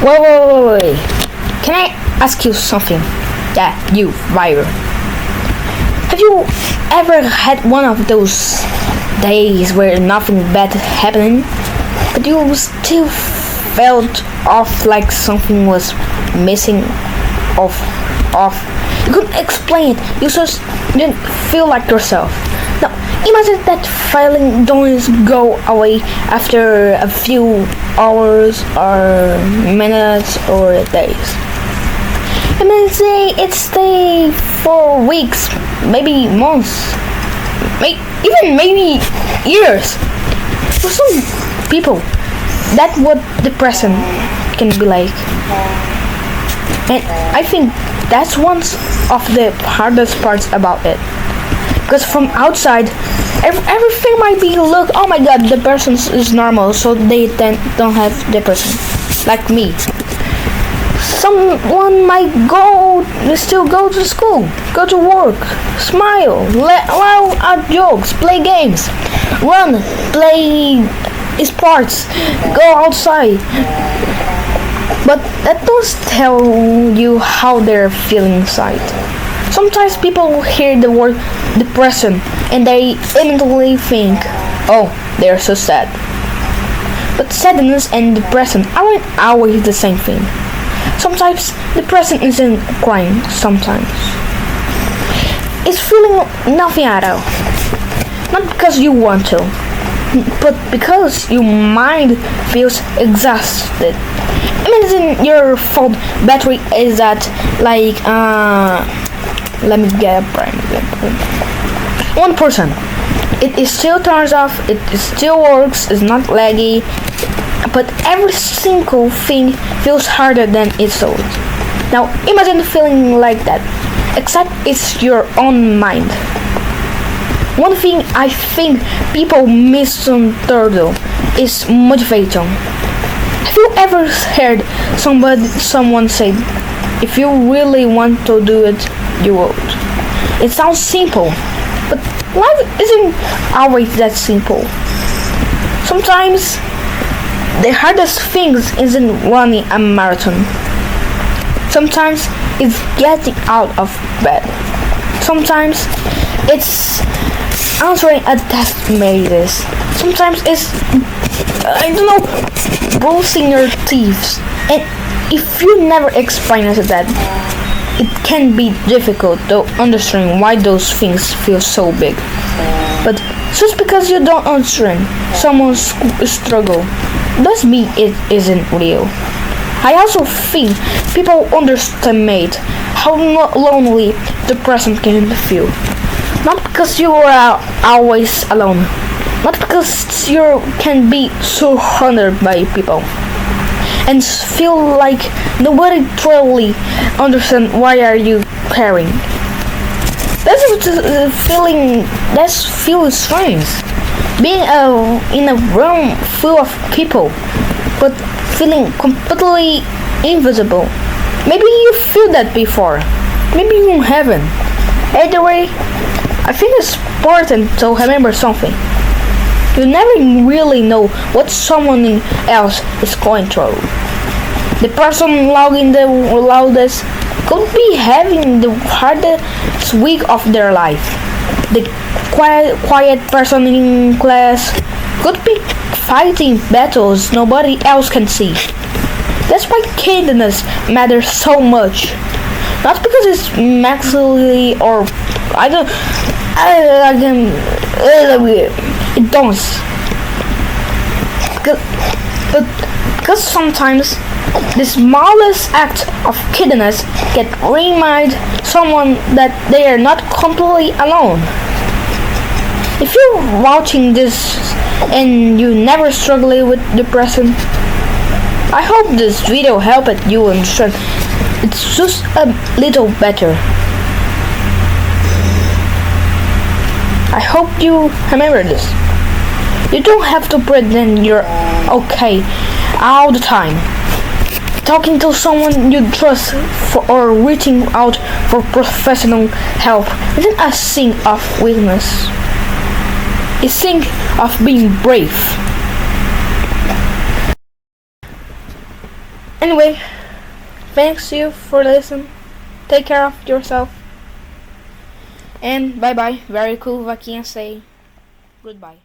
Wait. Can I ask you something? Yeah, you, Byron. Have you ever had one of those days where nothing bad happened, but you still felt off, like something was missing off? You couldn't explain it, you just didn't feel like yourself. Now, imagine that feeling don't go away after a few hours or minutes or days. I mean, say it stay for weeks, maybe months, maybe years. For some people, that's what depression can be like. And I think that's one of the hardest parts about it. Because from outside, everything might be look, oh my god, the person is normal, so they then don't have depression. Like me. Someone might still go to school, go to work, smile, laugh at jokes, play games, run, play sports, go outside. But that doesn't tell you how they're feeling inside. Sometimes people hear the word depression and they immediately think, oh, they're so sad. But sadness and depression aren't always the same thing. Sometimes depression isn't crying, sometimes it's feeling nothing at all. Not because you want to, but because your mind feels exhausted. Imagine your phone battery is at like let me get a prime example. 1%. It still turns off, it still works, it's not laggy, but every single thing feels harder than it should. Now imagine feeling like that, except it's your own mind. One thing I think people misunderstand is motivation. Have you ever heard someone say, if you really want to do it, you would? It sounds simple, but life isn't always that simple. Sometimes the hardest thing isn't running a marathon. Sometimes it's getting out of bed. Sometimes it's answering a test maze. Sometimes it's, I don't know, bruising your teeth. And if you never experience that, it can be difficult to understand why those things feel so big. But just because you don't understand someone's struggle doesn't mean it isn't real. I also think people underestimate how lonely depression can feel. Not because you are always alone, not because you can be surrounded by people and feel like nobody truly understands why are you caring. That's feeling strange. Being in a room full of people, but feeling completely invisible. Maybe you feel that before. Maybe you haven't. Either way, I think it's important to remember something. You never really know what someone else is going through. The person logging the loudest could be having the hardest week of their life. The quiet person in class could be fighting battles nobody else can see. That's why kindness matters so much. Not because it's maximally or it does. But because sometimes the smallest act of kindness can remind someone that they are not completely alone. If you're watching this and you never struggle with depression, I hope this video helped you understand it's just a little better. I hope you remember this. You don't have to pretend you're okay all the time. Talking to someone you trust or reaching out for professional help isn't a sign of weakness. It's a sign of being brave. Anyway, thanks you for listening. Take care of yourself. And bye bye. Very cool vaquinha say goodbye.